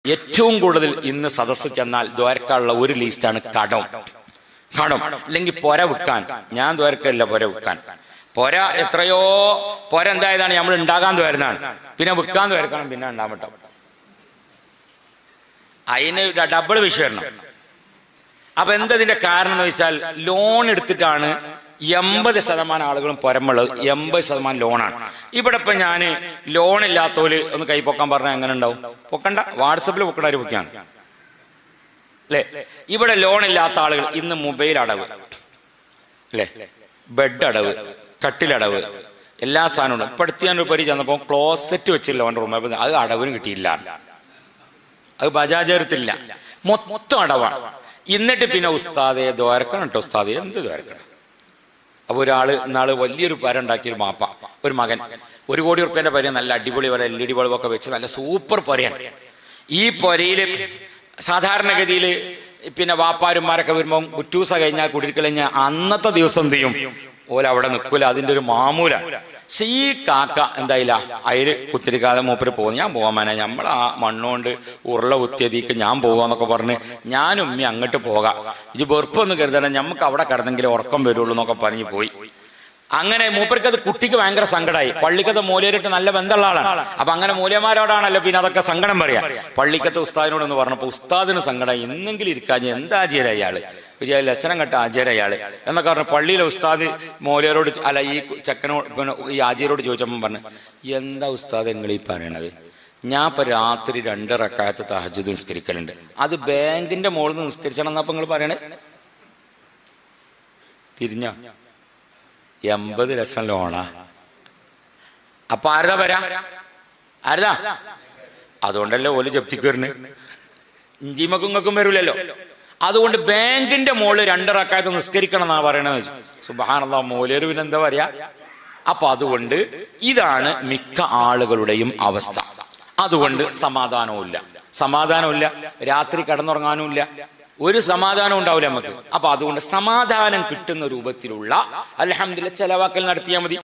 ഏറ്റവും കൂടുതൽ ഇന്ന് സദസ്സ് ചെന്നാൽ ദ്വാരക്കാനുള്ള ഒരു ലിസ്റ്റാണ് കടം. അല്ലെങ്കിൽ പൊര വിൽക്കാൻ. ഞാൻ ദ്വാരക്കല്ല, പൊര വിൽക്കാൻ. പൊര എത്രയോ പൊര എന്തായതാണ് നമ്മൾ ഉണ്ടാകാൻ ദ്വാരുന്നതാണ്, പിന്നെ വിൽക്കാൻ ദ്വാരക്കണം, പിന്നെ ഉണ്ടാകാൻ പറ്റും. അതിന് ഡബിൾ വിഷയണം. അപ്പൊ എന്തതിന്റെ കാരണം എന്ന് വെച്ചാൽ ലോൺ എടുത്തിട്ടാണ് 80% ആളുകളും പുറമുള്ളത്. 80% ലോണാണ്. ഇവിടെ ഇപ്പൊ ഞാൻ ലോൺ ഇല്ലാത്തോല് ഒന്ന് കൈ പൊക്കാൻ പറഞ്ഞാൽ എങ്ങനെ ഉണ്ടാവും? പൊക്കണ്ട, വാട്സപ്പിൽ പൊക്കണവര് പൊക്കാണ് അല്ലെ. ഇവിടെ ലോൺ ഇല്ലാത്ത ആളുകൾ ഇന്ന് മൊബൈൽ അടവ് അല്ലെ, ബെഡ് അടവ്, കട്ടിലടവ്, എല്ലാ സാധനവും. ഇപ്പൊ അടുത്ത് ഞാൻ ഒരു പരി ചെന്നപ്പോ ക്ലോസറ്റ് വെച്ചില്ല ഓൻ്റെ റൂം, അത് അടവിന് കിട്ടിയില്ല, അത് ബജാജ് മൊത്തം അടവാണ്. എന്നിട്ട് പിന്നെ ഉസ്താദെ ദ്വാരക്കണം കേട്ടോ, ഉസ്താദെ എന്ത് ദ്വാരക്കണം. അപ്പൊ ഒരാള് ഇന്നാള് വലിയൊരു പര ഉണ്ടാക്കിയൊരു മാപ്പ, ഒരു മകൻ 1 കോടി റുപ്യന്റെ പര, നല്ല അടിപൊളി പോലെ LED ബൾബൊക്കെ വെച്ച് നല്ല സൂപ്പർ പൊരയാണ്. ഈ പൊരയില് സാധാരണഗതിയിൽ പിന്നെ വാപ്പാരുമാരൊക്കെ വരുമ്പോൾ കുറ്റൂസ കഴിഞ്ഞാൽ കുടിയിരിക്കൽ കഴിഞ്ഞാൽ അന്നത്തെ ദിവസം എന്ത് ചെയ്യും? ഓല അവിടെ നിൽക്കൂല, അതിന്റെ ഒരു മാമൂല. പക്ഷെ ഈ കാക്ക എന്തായില്ല, അയില് കുത്തിരിക്കാതെ മൂപ്പര് പോകും. ഞാൻ പോവാൻ മേനെ, നമ്മൾ ആ മണ്ണുകൊണ്ട് ഉരുള കുത്തിയതിക്ക് ഞാൻ പോവാന്നൊക്കെ പറഞ്ഞ് ഞാനും ഉമ്മി അങ്ങോട്ട് പോകാം, ഇത് വെറുപ്പൊന്നും കരുതണം, ഞമ്മക്ക് അവിടെ കിടന്നെങ്കിൽ ഉറക്കം വരുള്ളൂ എന്നൊക്കെ പറഞ്ഞ് പോയി. അങ്ങനെ മൂപ്പർക്കത് കുട്ടിക്ക് ഭയങ്കര സങ്കടമായി. പള്ളിക്കത്തെ മൂലയരിട്ട് നല്ല ബന്ധമുള്ള ആളാണ്. അപ്പൊ അങ്ങനെ മൂലയന്മാരോടാണല്ലോ പിന്നെ അതൊക്കെ സങ്കടം പറയാ. പള്ളിക്കത്തെ ഉസ്താദിനോടൊന്ന് പറഞ്ഞപ്പോ ഉസ്താദിന് സങ്കടമായി. ഇന്നെങ്കിലും ഇരിക്കാഞ്ഞ് എന്താ ആചാര അയാള്, ലക്ഷണം കെട്ട ആചാര അയാള് എന്നൊക്കെ പറഞ്ഞു. പള്ളിയിലെ ഉസ്താദ് മൂലയരോട് അല്ല ഈ ചെക്കനോട് പിന്നെ ഈ ആചാര്യോട് ചോദിച്ചപ്പോൾ പറഞ്ഞു, എന്താ ഉസ്താദ് നിങ്ങൾ ഈ പറയണത്? ഞാൻ ഇപ്പൊ രാത്രി 2 റക്അത്ത് തഹജ്ജുദ് നിസ്കരിക്കലുണ്ട്, അത് ബാങ്കിന്റെ മുകളിൽ നിന്ന് നിസ്കരിച്ചണം എന്നപ്പോ നിങ്ങൾ പറയണേ. തിരിഞ്ഞ 80 ലക്ഷം ലോണാ. അപ്പൊ ആരതാ വരാ? ആരതാ? അതുകൊണ്ടല്ലേ ഓല് ജപ്തിക്ക് വരുന്നത്. ഇഞ്ചിമക്കും വരൂലല്ലോ. അതുകൊണ്ട് ബാങ്കിന്റെ മുകളിൽ 2 റക്അത്ത് നിസ്കരിക്കണം എന്നാ പറയണത്. സുബ്ഹാനല്ലാഹ്, മൂലര് പിന്നെ എന്താ പറയാ? അപ്പൊ അതുകൊണ്ട് ഇതാണ് മിക്ക ആളുകളുടെയും അവസ്ഥ. അതുകൊണ്ട് സമാധാനവുമില്ല, രാത്രി കിടന്നുറങ്ങാനുമില്ല, ഒരു സമാധാനം ഉണ്ടാവില്ല നമുക്ക്. അപ്പൊ അതുകൊണ്ട് സമാധാനം കിട്ടുന്ന രൂപത്തിലുള്ള അൽഹംദുലില്ലാഹ് ചെലവാക്കൽ നടത്തിയാൽ മതി.